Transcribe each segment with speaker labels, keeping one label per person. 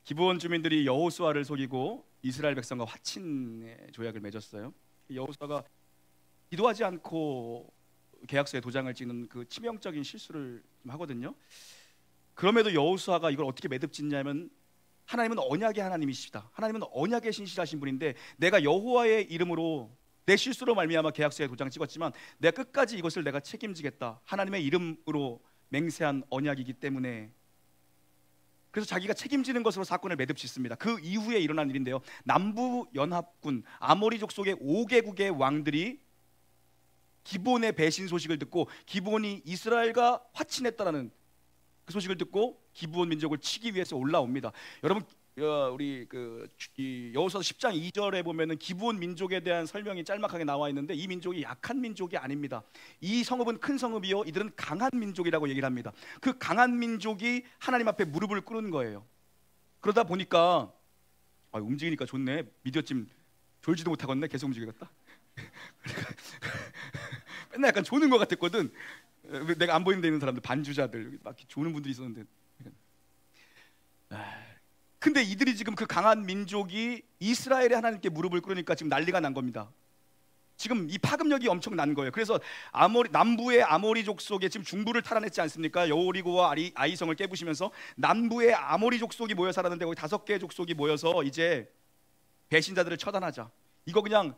Speaker 1: 기브온 주민들이 여호수아를 속이고 이스라엘 백성과 화친의 조약을 맺었어요. 여호수아가 기도하지 않고 계약서에 도장을 찍는 그 치명적인 실수를 좀 하거든요. 그럼에도 여호수아가 이걸 어떻게 매듭짓냐면, 하나님은 언약의 하나님이시다. 하나님은 언약에 신실하신 분인데, 내가 여호와의 이름으로 내 실수로 말미암아 계약서에 도장 찍었지만 내가 끝까지 이것을 내가 책임지겠다. 하나님의 이름으로 맹세한 언약이기 때문에. 그래서 자기가 책임지는 것으로 사건을 매듭짓습니다. 그 이후에 일어난 일인데요, 남부 연합군 아모리 족속의 5개국의 왕들이 기브온의 배신 소식을 듣고, 기브온이 이스라엘과 화친했다라는 그 소식을 듣고 기브온 민족을 치기 위해서 올라옵니다. 여러분, 우리 이 여호수아 10장 2절에 보면은 기브온 민족에 대한 설명이 짤막하게 나와 있는데, 이 민족이 약한 민족이 아닙니다. 이 성읍은 큰 성읍이요, 이들은 강한 민족이라고 얘기를 합니다. 그 강한 민족이 하나님 앞에 무릎을 꿇은 거예요. 그러다 보니까 움직이니까 좋네. 미디어찜 졸지도 못하겠네. 계속 움직이겠다. 맨날 약간 조는 것 같았거든. 내가 안 보이는 데 있는 사람들, 반주자들, 막 조는 분들이 있었는데, 근데 이들이 지금 그 강한 민족이 이스라엘의 하나님께 무릎을 꿇으니까 지금 난리가 난 겁니다. 지금 이 파급력이 엄청 난 거예요. 그래서 남부의 아모리 족속에 지금 중부를 탈환했지 않습니까? 여호리고와 아이성을 깨부시면서 남부의 아모리 족속이 모여 살았는데, 거기 5개의 족속이 모여서 이제 배신자들을 처단하자. 이거 그냥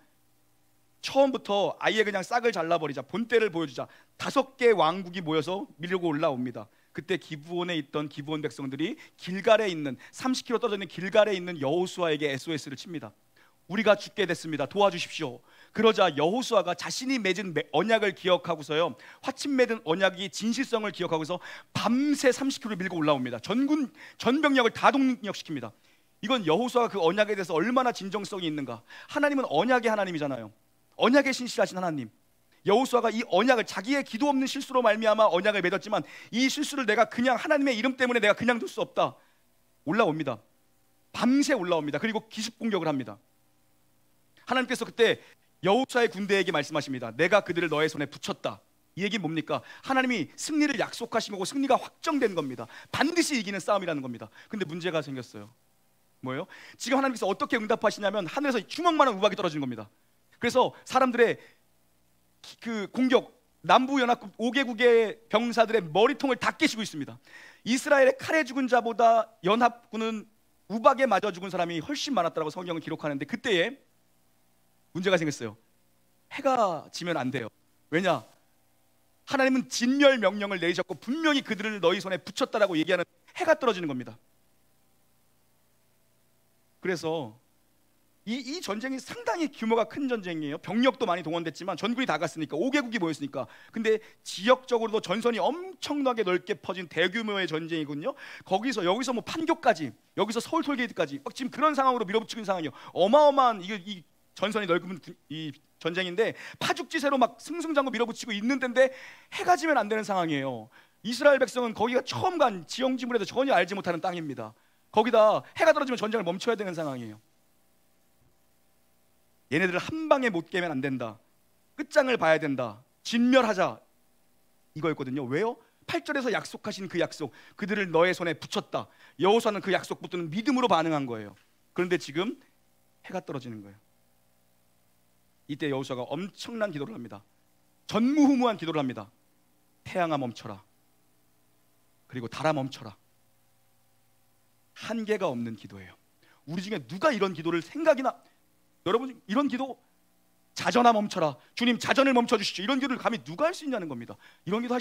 Speaker 1: 처음부터 아예 그냥 싹을 잘라버리자, 본때를 보여주자. 5개 왕국이 모여서 밀고 올라옵니다. 그때 기브온에 있던 기브온 백성들이 길갈에 있는 30km 떨어져 있는 길갈에 있는 여호수아에게 SOS를 칩니다. 우리가 죽게 됐습니다. 도와주십시오. 그러자 여호수아가 자신이 맺은 언약을 기억하고서요, 화친 맺은 언약이 진실성을 기억하고서 밤새 30km 밀고 올라옵니다. 전 병력을 다 동력시킵니다. 이건 여호수아가 그 언약에 대해서 얼마나 진정성이 있는가. 하나님은 언약의 하나님이잖아요. 언약에 신실하신 하나님. 여호수아가 이 언약을, 자기의 기도 없는 실수로 말미암아 언약을 맺었지만 이 실수를 내가 그냥 하나님의 이름 때문에 내가 그냥 둘 수 없다. 올라옵니다. 밤새 올라옵니다. 그리고 기습 공격을 합니다. 하나님께서 그때 여호수아의 군대에게 말씀하십니다. 내가 그들을 너의 손에 붙였다. 이 얘기는 뭡니까? 하나님이 승리를 약속하신 거고 승리가 확정된 겁니다. 반드시 이기는 싸움이라는 겁니다. 근데 문제가 생겼어요. 뭐예요? 지금 하나님께서 어떻게 응답하시냐면, 하늘에서 주먹만한 우박이 떨어지는 겁니다. 그래서 사람들의 그 공격, 남부연합국 5개국의 병사들의 머리통을 다 깨시고 있습니다. 이스라엘의 칼에 죽은 자보다 연합군은 우박에 맞아 죽은 사람이 훨씬 많았다고 성경은 기록하는데, 그때에 문제가 생겼어요. 해가 지면 안 돼요. 왜냐? 하나님은 진멸 명령을 내리셨고 분명히 그들을 너희 손에 붙였다라고 얘기하는, 해가 떨어지는 겁니다. 그래서 이 전쟁이 상당히 규모가 큰 전쟁이에요. 병력도 많이 동원됐지만 전군이 다 갔으니까, 5개국이 모였으니까. 근데 지역적으로도 전선이 엄청나게 넓게 퍼진 대규모의 전쟁이군요. 여기서 뭐 판교까지, 여기서 서울 톨게이트까지 막 지금 그런 상황으로 밀어붙이는 상황이에요. 어마어마한 이 전선이 넓은 이 전쟁인데, 파죽지세로 막 승승장구 밀어붙이고 있는 데인데 해가 지면 안 되는 상황이에요. 이스라엘 백성은 거기가 처음 간 지형지물에도 전혀 알지 못하는 땅입니다. 거기다 해가 떨어지면 전쟁을 멈춰야 되는 상황이에요. 얘네들을 한 방에 못 깨면 안 된다. 끝장을 봐야 된다. 진멸하자. 이거였거든요. 왜요? 8절에서 약속하신 그 약속, 그들을 너의 손에 붙였다. 여호수아는 그 약속 붙드는 믿음으로 반응한 거예요. 그런데 지금 해가 떨어지는 거예요. 이때 여호수아가 엄청난 기도를 합니다. 전무후무한 기도를 합니다. 태양아 멈춰라. 그리고 달아 멈춰라. 한계가 없는 기도예요. 우리 중에 누가 이런 기도를 여러분, 이런 기도, 자전아 멈춰라. 주님 자전을 멈춰주시죠. 이런 기도를 감히 누가 할 수 있냐는 겁니다. 이런 기도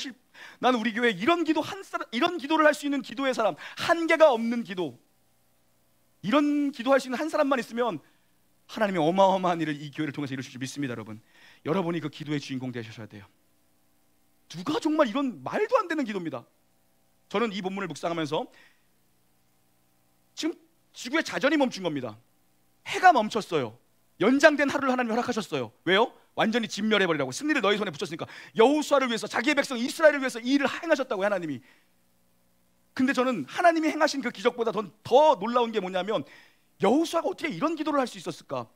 Speaker 1: 나는 우리 교회에 이런 기도를 할 수 있는 기도의 사람, 한계가 없는 기도, 이런 기도할 수 있는 한 사람만 있으면 하나님이 어마어마한 일을 이 교회를 통해서 이루실 줄 믿습니다. 여러분이 그 기도의 주인공 되셔야 돼요. 누가 정말 이런 말도 안 되는 기도입니다. 저는 이 본문을 묵상하면서 지금 지구의 자전이 멈춘 겁니다. 해가 멈췄어요. 연장된 하루를 하나님이 허락하셨어요. 왜요? 완전히 진멸해버리라고. 승리를 너희 손에 붙였으니까. 여호수아를 위해서, 자기의 백성 이스라엘을 위해서 이 일을 행하셨다고, 하나님이. 근데 저는 하나님이 행하신 그 기적보다 더 놀라운 게 뭐냐면, 여호수아가 어떻게 이런 기도를 할 수 있었을까?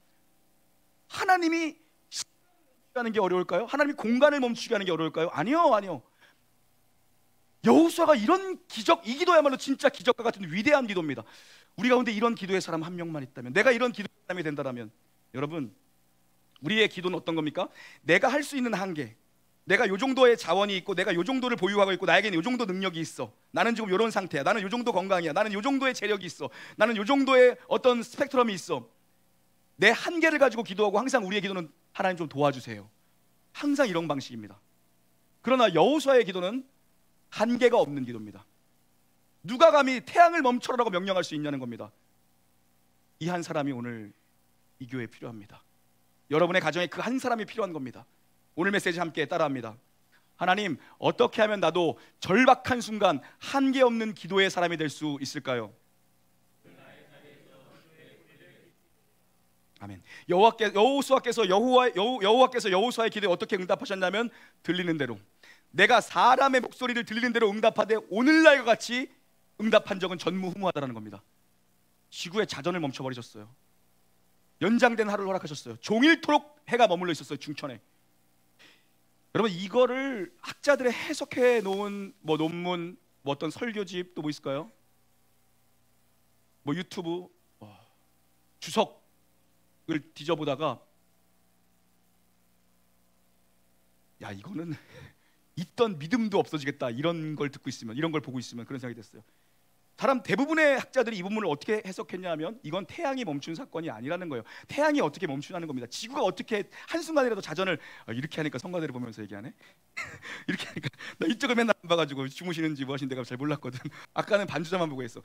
Speaker 1: 하나님이 시간을 멈추게 하는 게 어려울까요? 하나님이 공간을 멈추게 하는 게 어려울까요? 아니요. 여호수아가 이런 기적, 이 기도야말로 진짜 기적과 같은 위대한 기도입니다. 우리 가운데 이런 기도의 사람 한 명만 있다면, 내가 이런 기도의 사람이 된다면, 여러분, 우리의 기도는 어떤 겁니까? 내가 할 수 있는 한계, 내가 요 정도의 자원이 있고, 내가 요 정도를 보유하고 있고, 나에게는 요 정도 능력이 있어, 나는 지금 요런 상태야, 나는 요 정도 건강이야, 나는 요 정도의 재력이 있어, 나는 요 정도의 어떤 스펙트럼이 있어, 내 한계를 가지고 기도하고, 항상 우리의 기도는 하나님 좀 도와주세요, 항상 이런 방식입니다. 그러나 여호수아의 기도는 한계가 없는 기도입니다. 누가 감히 태양을 멈춰라라고 명령할 수 있냐는 겁니다. 이 한 사람이 오늘 이 교회에 필요합니다. 여러분의 가정에 그 한 사람이 필요한 겁니다. 오늘 메시지 함께 따라합니다. 하나님, 어떻게 하면 나도 절박한 순간 한계 없는 기도의 사람이 될 수 있을까요? 아멘. 여호수아께서 여호수아의 기도에 어떻게 응답하셨냐면, 들리는 대로, 내가 사람의 목소리를 들리는 대로 응답하되 오늘날과 같이 응답한 적은 전무후무하다라는 겁니다. 지구의 자전을 멈춰버리셨어요. 연장된 하루를 허락하셨어요. 종일토록 해가 머물러 있었어요, 중천에. 여러분, 이거를 학자들의 해석해 놓은 뭐 논문, 뭐 어떤 설교집, 또 뭐 있을까요? 뭐 유튜브 주석을 뒤져보다가, 야, 이거는 있던 믿음도 없어지겠다, 이런 걸 듣고 있으면, 이런 걸 보고 있으면 그런 생각이 됐어요. 사람 대부분의 학자들이 이 부분을 어떻게 해석했냐 하면, 이건 태양이 멈춘 사건이 아니라는 거예요. 태양이 어떻게 멈추냐는 겁니다. 지구가 어떻게 한순간이라도 자전을, 이렇게 하니까 성가대를 보면서 얘기하네. 이렇게 하니까, 나 이쪽을 맨날 안 봐가지고 주무시는지 뭐 하시는 데가 잘 몰랐거든. 아까는 반주자만 보고 했어.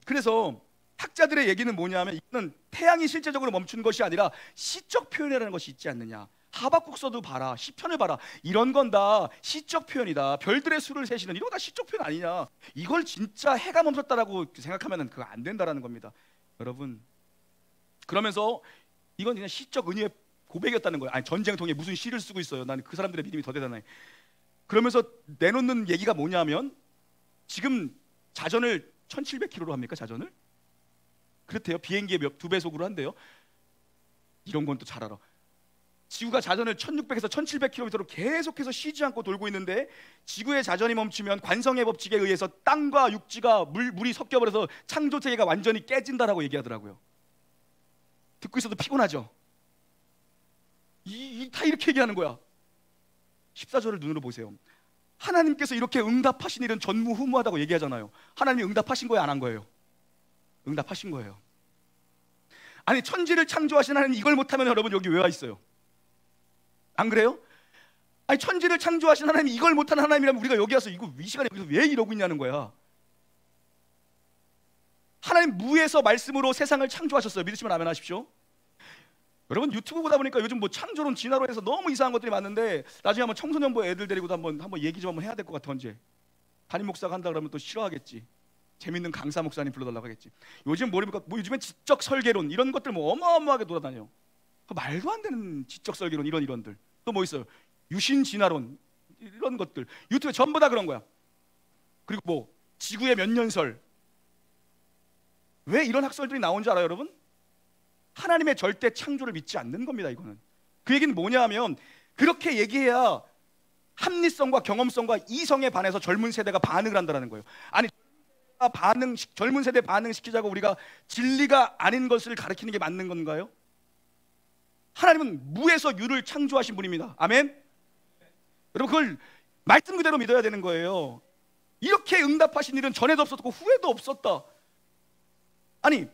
Speaker 1: 그래서 학자들의 얘기는 뭐냐면, 이거는 태양이 실제적으로 멈춘 것이 아니라 시적 표현이라는 것이 있지 않느냐. 하박국서도 봐라, 시편을 봐라, 이런 건 다 시적 표현이다. 별들의 수를 세시는, 이런 거 다 시적 표현 아니냐. 이걸 진짜 해가 멈췄다라고 생각하면 그거 안 된다라는 겁니다. 여러분, 그러면서 이건 그냥 시적 은혜의 고백이었다는 거예요. 아니, 전쟁통에 무슨 시를 쓰고 있어요. 나는 그 사람들의 믿음이 더 대단해. 그러면서 내놓는 얘기가 뭐냐면, 지금 자전을 1700km로 합니까? 자전을? 그렇대요. 비행기의 2배속으로 한대요. 이런 건 또 잘 알아. 지구가 자전을 1600에서 1700km로 계속해서 쉬지 않고 돌고 있는데, 지구의 자전이 멈추면 관성의 법칙에 의해서 땅과 육지가 물이 섞여버려서 창조세계가 완전히 깨진다라고 얘기하더라고요. 듣고 있어도 피곤하죠? 다 이렇게 얘기하는 거야. 14절을 눈으로 보세요. 하나님께서 이렇게 응답하신 일은 전무후무하다고 얘기하잖아요. 하나님이 응답하신 거예요, 안 한 거예요? 응답하신 거예요. 아니, 천지를 창조하신 하나님, 이걸 못하면 여러분 여기 왜 와 있어요? 안 그래요? 아니, 천지를 창조하신 하나님이 이걸 못하는 하나님이라면 우리가 여기 와서 이거 이 시간에 여기서 왜 이러고 있냐는 거야. 하나님 무에서 말씀으로 세상을 창조하셨어요. 믿으시면 아멘 하십시오. 여러분, 유튜브 보다 보니까 요즘 뭐 창조론, 진화론에서 너무 이상한 것들이 많은데, 나중에 한번 청소년부 애들 데리고도 한번 얘기 좀 한번 해야 될 것 같아. 언제 담임 목사가 한다 그러면 또 싫어하겠지. 재밌는 강사 목사님 불러달라고 하겠지. 요즘 뭐랍니까? 뭐 요즘엔 지적 설계론, 이런 것들 뭐 어마어마하게 돌아다녀. 말도 안 되는 지적 설계론, 이런들. 또 뭐 있어요? 유신 진화론, 이런 것들 유튜브에 전부 다 그런 거야. 그리고 뭐 지구의 몇 년설. 왜 이런 학설들이 나온 줄 알아요, 여러분? 하나님의 절대 창조를 믿지 않는 겁니다. 이거는. 그 얘기는 뭐냐 하면, 그렇게 얘기해야 합리성과 경험성과 이성에 반해서 젊은 세대가 반응을 한다는 거예요. 아니, 젊은 세대 반응시키자고 우리가 진리가 아닌 것을 가르치는 게 맞는 건가요? 하나님은 무에서 유를 창조하신 분입니다. 아멘. 여러분, 그걸 말씀 그대로 믿어야 되는 거예요. 이렇게 응답하신 일은 전에도 없었고 후에도 없었다. 아니,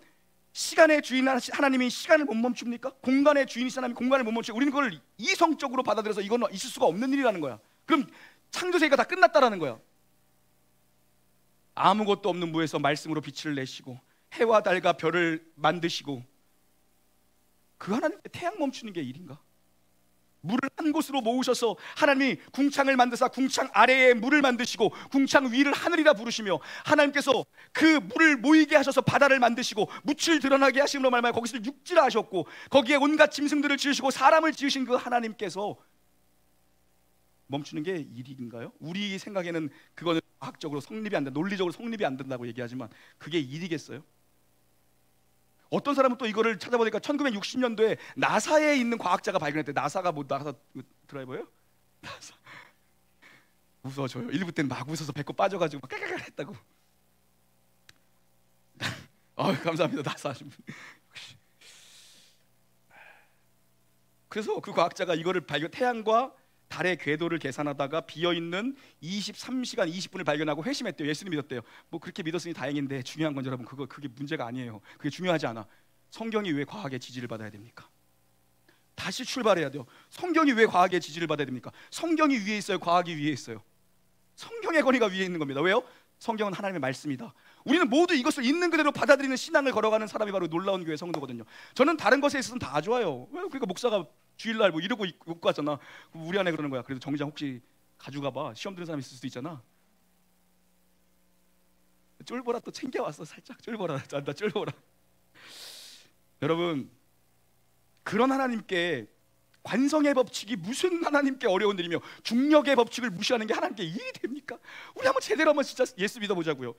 Speaker 1: 시간의 주인 하나님이 시간을 못 멈춥니까? 공간의 주인이신 하나님이 공간을 못 멈추고, 우리는 그걸 이성적으로 받아들여서 이건 있을 수가 없는 일이라는 거야. 그럼 창조세계가 다 끝났다라는 거야. 아무것도 없는 무에서 말씀으로 빛을 내시고 해와 달과 별을 만드시고, 그 하나님께 태양 멈추는 게 일인가? 물을 한 곳으로 모으셔서 하나님이 궁창을 만드사 궁창 아래에 물을 만드시고 궁창 위를 하늘이라 부르시며, 하나님께서 그 물을 모이게 하셔서 바다를 만드시고 묻을 드러나게 하심으로 말미암아 거기서 육지라 하셨고, 거기에 온갖 짐승들을 지으시고 사람을 지으신 그 하나님께서 멈추는 게 일인가요? 우리 생각에는 그거는 과학적으로 성립이 안 된다, 논리적으로 성립이 안 된다고 얘기하지만 그게 일이겠어요? 어떤 사람은 또 이거를 찾아보니까 1960년도에 나사에 있는 과학자가 발견했대. 나사가 뭐, 나사 드라이버예요? 나사. 웃어줘요. 일부 때는 막 웃어서 배꼽 빠져가지고 막 까까까 했다고. 감사합니다. 나사하신 분. 그래서 그 과학자가 이거를 태양과 달의 궤도를 계산하다가 비어있는 23시간 20분을 발견하고 회심했대요. 예수님 믿었대요. 뭐 그렇게 믿었으니 다행인데 중요한 건 여러분 그게 문제가 아니에요. 그게 중요하지 않아. 성경이 왜 과학의 지지를 받아야 됩니까? 다시 출발해야 돼요. 성경이 왜 과학의 지지를 받아야 됩니까? 성경이 위에 있어요? 과학이 위에 있어요? 성경의 권위가 위에 있는 겁니다. 왜요? 성경은 하나님의 말씀이다. 우리는 모두 이것을 있는 그대로 받아들이는 신앙을 걸어가는 사람이 바로 놀라운 교회 성도거든요. 저는 다른 것에 있어서는 다 좋아요. 왜? 그러니까 목사가 주일날 뭐 이러고 입고 왔잖아. 우리 안에 그러는 거야. 그래도 정장 혹시 가져가 봐. 시험 드는 사람 있을 수도 있잖아. 쫄보라 또 챙겨왔어. 살짝 쫄보라. 나 쫄보라. 여러분, 그런 하나님께 관성의 법칙이 무슨 하나님께 어려운 일이며 중력의 법칙을 무시하는 게 하나님께 일이 됩니까? 우리 한번 제대로 한번 진짜 예수 믿어보자고요.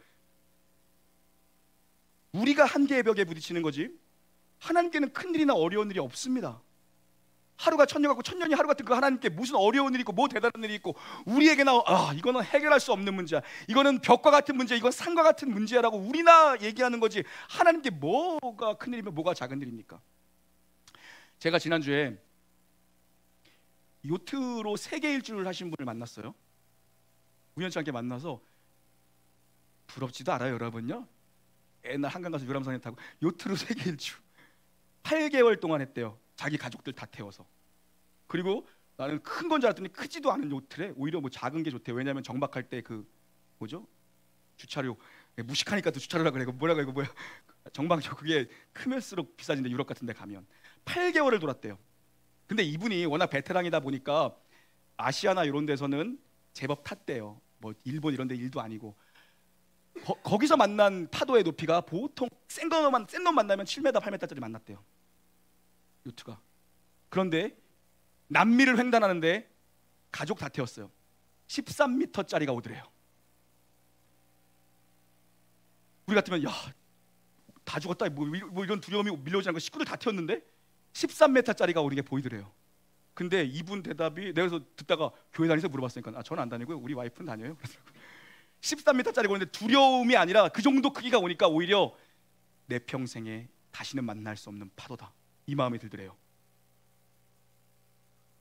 Speaker 1: 우리가 한계의 벽에 부딪히는 거지 하나님께는 큰일이나 어려운 일이 없습니다. 하루가 천년 같고 천년이 하루 같은 그 하나님께 무슨 어려운 일이 있고 뭐 대단한 일이 있고 우리에게나 이거는 해결할 수 없는 문제야, 이거는 벽과 같은 문제, 이건 산과 같은 문제라고 우리나 얘기하는 거지 하나님께 뭐가 큰일이며 뭐가 작은 일입니까? 제가 지난주에 요트로 세계 일주를 하신 분을 만났어요. 우연치 않게 만나서 부럽지도 않아요 여러분요? 옛날 한강 가서 유람선에 타고 요트로 세계 일주 8개월 동안 했대요. 자기 가족들 다 태워서. 그리고 나는 큰 건 줄 알았더니 크지도 않은 요트래. 오히려 뭐 작은 게 좋대요. 왜냐하면 정박할 때 그 뭐죠? 주차료 무식하니까 또 주차료라 그래. 뭐라고 이거 뭐야? 정박료 그게 크면수록 비싸진데 유럽 같은 데 가면 8개월을 돌았대요. 근데 이분이 워낙 베테랑이다 보니까 아시아나 이런 데서는 제법 탔대요. 뭐 일본 이런 데 일도 아니고 거기서 만난 파도의 높이가 보통 센 놈 만나면 7m, 8m짜리 만났대요. 요트가. 그런데 남미를 횡단하는데 가족 다 태웠어요. 13m짜리가 오더래요. 우리 같으면 다 죽었다 뭐 이런 두려움이 밀려오지 않고 식구들 다 태웠는데 13m짜리가 오는 게 보이더래요. 근데 이분 대답이 내가 그래서 듣다가 교회 다니면서 물어봤으니까 저는 안 다니고요. 우리 와이프는 다녀요. 13m짜리가 오는데 두려움이 아니라 그 정도 크기가 오니까 오히려 내 평생에 다시는 만날 수 없는 파도다 이 마음이 들더래요.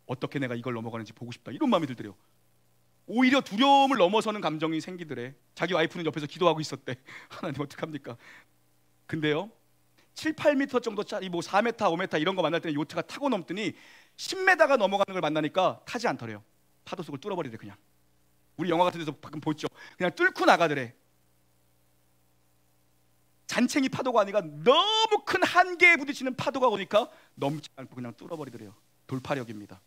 Speaker 1: 어떻게 내가 이걸 넘어가는지 보고 싶다 이런 마음이 들더래요. 오히려 두려움을 넘어서는 감정이 생기더래. 자기 와이프는 옆에서 기도하고 있었대. 하나님 어떡합니까? 근데요 7, 8m 정도짜리 뭐 4m, 5m 이런 거 만날 때는 요트가 타고 넘더니 10m가 넘어가는 걸 만나니까 타지 않더래요. 파도 속을 뚫어버리래. 그냥 우리 영화 같은 데서 가끔 보죠. 그냥 뚫고 나가더래. 잔챙이 파도가 아니라 너무 큰 한계에 부딪히는 파도가 오니까 넘지 않고 그냥 뚫어버리더래요. 돌파력입니다.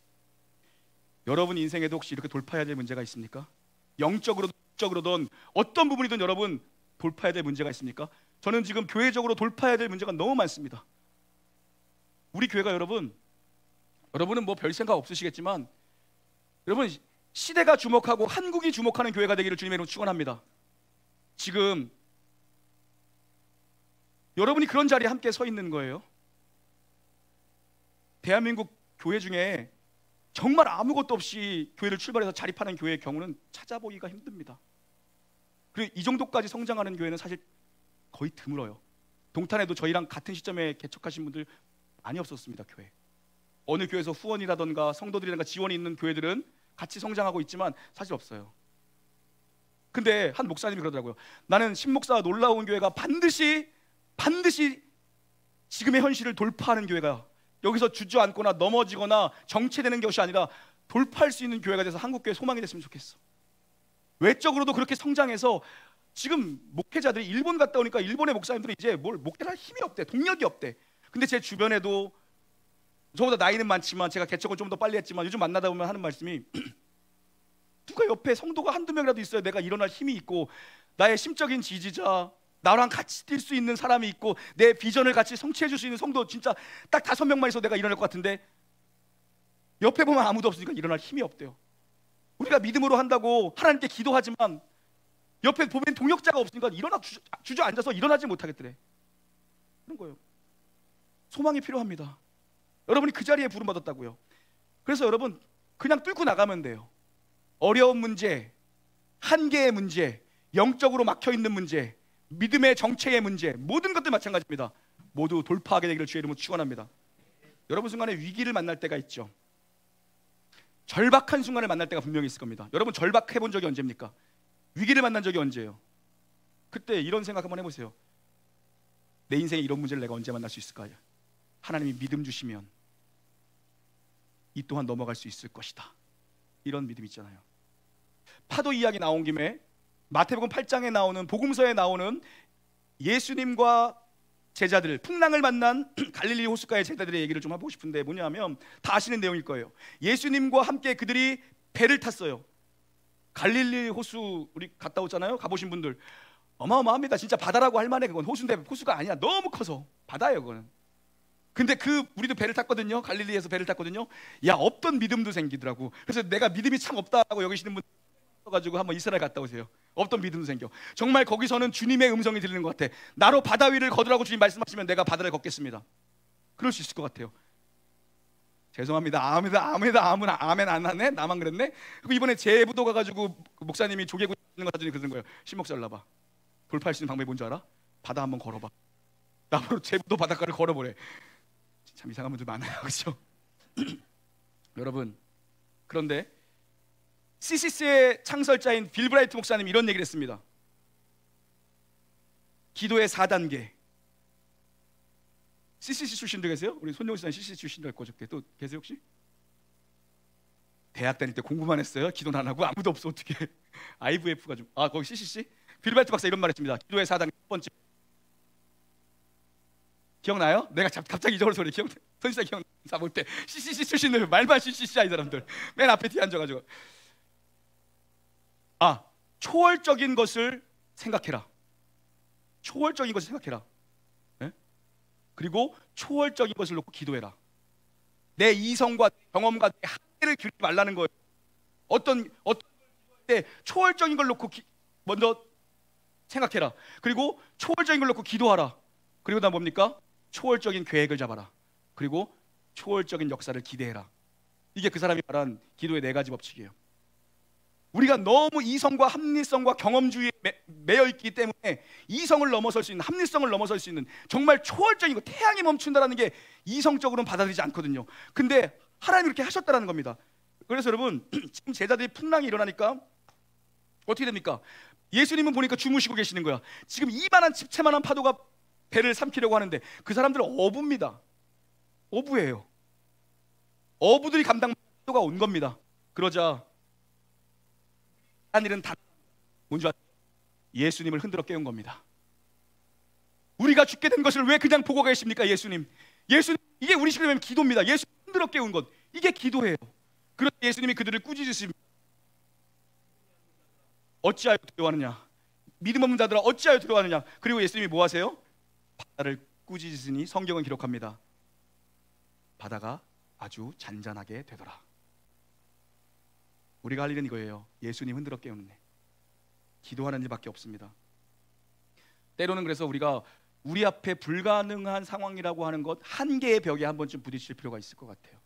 Speaker 1: 여러분 인생에도 혹시 이렇게 돌파해야 될 문제가 있습니까? 영적으로든 육적으로든 어떤 부분이든 여러분 돌파해야 될 문제가 있습니까? 저는 지금 교회적으로 돌파해야 될 문제가 너무 많습니다. 우리 교회가 여러분은 뭐 별 생각 없으시겠지만 여러분 시대가 주목하고 한국이 주목하는 교회가 되기를 주님의 이름으로 축원합니다. 지금 여러분이 그런 자리에 함께 서 있는 거예요. 대한민국 교회 중에 정말 아무것도 없이 교회를 출발해서 자립하는 교회의 경우는 찾아보기가 힘듭니다. 그리고 이 정도까지 성장하는 교회는 사실 거의 드물어요. 동탄에도 저희랑 같은 시점에 개척하신 분들 많이 없었습니다. 교회 어느 교회에서 후원이라던가 성도들이라든가 지원이 있는 교회들은 같이 성장하고 있지만 사실 없어요. 근데 한 목사님이 그러더라고요. 나는 신목사가 놀라운 교회가 반드시 지금의 현실을 돌파하는 교회가, 여기서 주저앉거나 넘어지거나 정체되는 것이 아니라 돌파할 수 있는 교회가 돼서 한국교회 소망이 됐으면 좋겠어. 외적으로도 그렇게 성장해서 지금 목회자들이 일본 갔다 오니까 일본의 목사님들이 이제 뭘 목회할 힘이 없대, 동력이 없대. 근데 제 주변에도 저보다 나이는 많지만 제가 개척을 좀 더 빨리 했지만 요즘 만나다 보면 하는 말씀이 누가 옆에 성도가 한두 명이라도 있어야 내가 일어날 힘이 있고 나의 심적인 지지자, 나랑 같이 뛸 수 있는 사람이 있고 내 비전을 같이 성취해 줄 수 있는 성도 진짜 딱 5명만 있어도 내가 일어날 것 같은데 옆에 보면 아무도 없으니까 일어날 힘이 없대요. 우리가 믿음으로 한다고 하나님께 기도하지만 옆에 보면 동역자가 없으니까 주저앉아서 일어나지 못하겠더래. 그런 거예요. 소망이 필요합니다. 여러분이 그 자리에 부름받았다고요. 그래서 여러분 그냥 뚫고 나가면 돼요. 어려운 문제, 한계의 문제, 영적으로 막혀 있는 문제, 믿음의 정체의 문제, 모든 것들 마찬가지입니다. 모두 돌파하게 되기를 주의 이름으로 축원합니다. 여러분 순간에 위기를 만날 때가 있죠. 절박한 순간을 만날 때가 분명히 있을 겁니다. 여러분 절박해 본 적이 언제입니까? 위기를 만난 적이 언제예요? 그때 이런 생각 한번 해보세요. 내 인생에 이런 문제를 내가 언제 만날 수 있을까요? 하나님이 믿음 주시면 이 또한 넘어갈 수 있을 것이다. 이런 믿음 있잖아요. 파도 이야기 나온 김에 마태복음 8장에 나오는, 복음서에 나오는 예수님과 제자들, 풍랑을 만난 갈릴리 호숫가의 제자들의 얘기를 좀 해보고 싶은데, 뭐냐면 다 아시는 내용일 거예요. 예수님과 함께 그들이 배를 탔어요. 갈릴리 호수 우리 갔다 오잖아요. 가보신 분들 어마어마합니다. 진짜 바다라고 할 만해. 그건 호수인데 호수가 아니야. 너무 커서 바다예요 그거는. 근데 우리도 배를 탔거든요. 갈릴리에서 배를 탔거든요. 야, 없던 믿음도 생기더라고. 그래서 내가 믿음이 참 없다고 여기시는 분 가지고 한번 이스라엘 갔다 오세요. 없던 믿음도 생겨. 정말 거기서는 주님의 음성이 들리는 것 같아. 나로 바다 위를 걷으라고 주님 말씀하시면 내가 바다를 걷겠습니다. 그럴 수 있을 것 같아요. 죄송합니다. 아멘 안 하네? 나만 그랬네? 그리고 이번에 제부도 가가지고 목사님이 조개구이 있는 거 사주니 그러는 거예요. 신목사 일로 와봐. 돌파할 수 있는 방법이 뭔지 알아? 바다 한번 걸어봐. 나보고 제부도 바닷가를 걸어보래. 참 이상한 분들 많아요. 그렇죠? 여러분, 그런데 CCC의 창설자인 빌 브라이트 목사님이 이런 얘기를 했습니다. 기도의 4단계. CCC 출신도 계세요? 우리 손용호 씨는 CCC 출신도 있고 저께 또 계세요 혹시? 대학 다닐 때 공부만 했어요? 기도는 안 하고? 아무도 없어 어떻게? IVF가 좀, 거기 CCC? 빌 브라이트 박사 이런 말 했습니다. 기도의 4단계 첫 번째. 기억나요? 내가 갑자기 잊어버린 소리 기억나? 선지자 기억나? 볼 때 CCC 출신들 말만 CCC야 이 사람들. 맨 앞에 뒤에 앉아가지고 초월적인 것을 생각해라. 초월적인 것을 생각해라. 네? 그리고 초월적인 것을 놓고 기도해라. 내 이성과 경험과 내 한계를 기르지 말라는 거예요. 어떤 때 초월적인 걸 놓고 먼저 생각해라. 그리고 초월적인 걸 놓고 기도하라. 그리고 다 뭡니까? 초월적인 계획을 잡아라. 그리고 초월적인 역사를 기대해라. 이게 그 사람이 말한 기도의 4가지 법칙이에요. 우리가 너무 이성과 합리성과 경험주의에 매여 있기 때문에 이성을 넘어설 수 있는, 합리성을 넘어설 수 있는 정말 초월적인 거, 태양이 멈춘다라는 게 이성적으로는 받아들이지 않거든요. 근데 하나님이 이렇게 하셨다라는 겁니다. 그래서 여러분, 지금 제자들이 풍랑이 일어나니까 어떻게 됩니까? 예수님은 보니까 주무시고 계시는 거야. 지금 이만한 집채만한 파도가 배를 삼키려고 하는데 그 사람들은 어부입니다. 어부예요. 어부들이 감당하는 파도가 온 겁니다. 그러자 한 일은 다 뭔지 아세요? 예수님을 흔들어 깨운 겁니다. 우리가 죽게 된 것을 왜 그냥 보고 계십니까? 예수님, 이게 우리 식으로 기도입니다. 예수님 흔들어 깨운 것, 이게 기도예요. 그래서 예수님이 그들을 꾸짖으십니다. 어찌하여 두려워하느냐? 믿음 없는 자들아 어찌하여 두려워하느냐? 그리고 예수님이 뭐 하세요? 바다를 꾸짖으시니 성경은 기록합니다. 바다가 아주 잔잔하게 되더라. 우리가 할 일은 이거예요. 예수님 흔들어 깨우는 일, 기도하는 일밖에 없습니다. 때로는 그래서 우리가 우리 앞에 불가능한 상황이라고 하는 것, 한계의 벽에 한 번쯤 부딪힐 필요가 있을 것 같아요.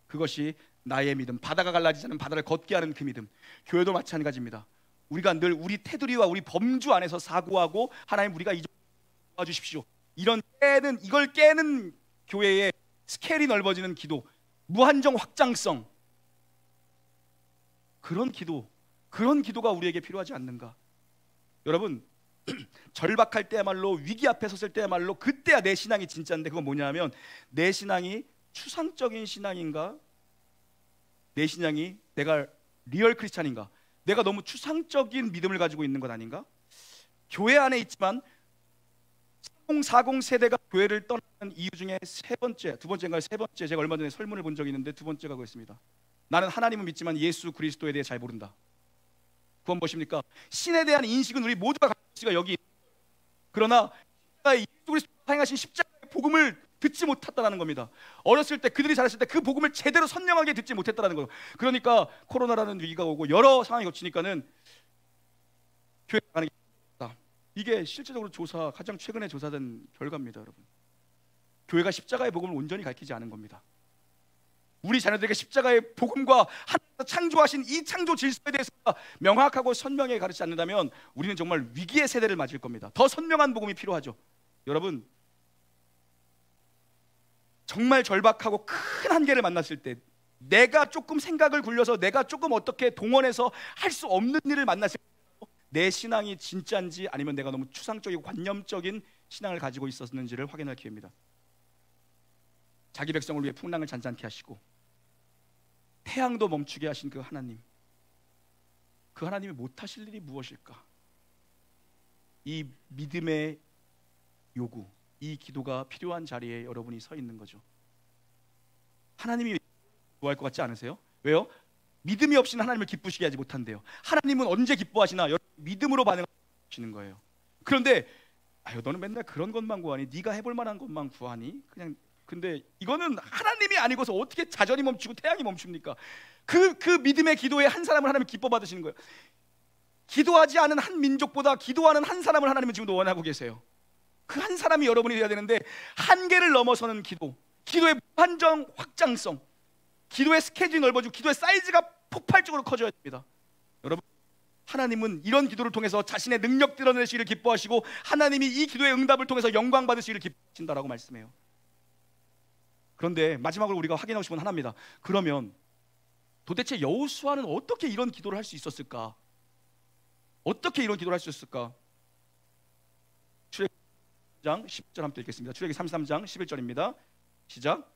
Speaker 1: 그것이 나의 믿음, 바다가 갈라지지 않는 바다를 걷게 하는 그 믿음. 교회도 마찬가지입니다. 우리가 늘 우리 테두리와 우리 범주 안에서 사고하고, 하나님 우리가 이 정도 도와주십시오, 이걸 깨는 교회의 스케일이 넓어지는 기도, 무한정 확장성, 그런 기도가 우리에게 필요하지 않는가? 여러분, 절박할 때야말로, 위기 앞에 섰을 때야말로, 그때야 내 신앙이 진짜인데, 그건 뭐냐면 내 신앙이 추상적인 신앙인가? 내 신앙이 내가 리얼 크리스찬인가? 내가 너무 추상적인 믿음을 가지고 있는 것 아닌가? 교회 안에 있지만 3040 세대가 교회를 떠나는 이유 중에 두 번째인가요? 세 번째, 제가 얼마 전에 설문을 본 적이 있는데 두 번째가 그랬습니다. 나는 하나님은 믿지만 예수 그리스도에 대해 잘 모른다. 그건 무엇입니까? 신에 대한 인식은 우리 모두가 가지고 있으니까 여기, 그러나 예수 그리스도 사용하신 십자가의 복음을 듣지 못했다는 겁니다. 어렸을 때, 그들이 자랐을 때 그 복음을 제대로 선명하게 듣지 못했다는 거예요. 그러니까 코로나라는 위기가 오고 여러 상황이 겹치니까는 교회 나가는 게 없다. 이게 실제적으로 가장 최근에 조사된 결과입니다. 여러분, 교회가 십자가의 복음을 온전히 가르치지 않은 겁니다. 우리 자녀들에게 십자가의 복음과 하나님께서 창조하신 이 창조 질서에 대해서 명확하고 선명하게 가르치지 않는다면 우리는 정말 위기의 세대를 맞을 겁니다. 더 선명한 복음이 필요하죠. 여러분, 정말 절박하고 큰 한계를 만났을 때, 내가 조금 생각을 굴려서 내가 조금 어떻게 동원해서 할 수 없는 일을 만났을 때, 내 신앙이 진짜인지 아니면 내가 너무 추상적이고 관념적인 신앙을 가지고 있었는지를 확인할 기회입니다. 자기 백성을 위해 풍랑을 잔잔케 하시고 태양도 멈추게 하신 그 하나님, 그 하나님이 못하실 일이 무엇일까? 이 믿음의 요구, 이 기도가 필요한 자리에 여러분이 서 있는 거죠. 하나님이 좋아할 것 같지 않으세요? 왜요? 믿음이 없이는 하나님을 기쁘시게 하지 못한대요. 하나님은 언제 기뻐하시나? 여러분 믿음으로 반응하시는 거예요. 그런데 아유, 너는 맨날 그런 것만 구하니? 네가 해볼 만한 것만 구하니? 그냥, 근데 이거는 하나님이 아니고서 어떻게 자전이 멈추고 태양이 멈춥니까? 그 믿음의 기도에 한 사람을 하나님이 기뻐 받으시는 거예요. 기도하지 않은 한 민족보다 기도하는 한 사람을 하나님은 지금도 원하고 계세요. 그 한 사람이 여러분이 되어야 되는데, 한계를 넘어서는 기도, 기도의 무한정 확장성, 기도의 스케줄이 넓어지고 기도의 사이즈가 폭발적으로 커져야 됩니다. 여러분, 하나님은 이런 기도를 통해서 자신의 능력 드러내시기를 기뻐하시고 하나님이 이 기도의 응답을 통해서 영광 받으시기를 기뻐하신다라고 말씀해요. 그런데 마지막으로 우리가 확인하고 싶은 하나입니다. 그러면 도대체 여호수아는 어떻게 이런 기도를 할 수 있었을까? 어떻게 이런 기도를 할 수 있었을까? 출애굽기 3장 11절 함께 읽겠습니다. 출애굽기 33장 11절입니다. 시작.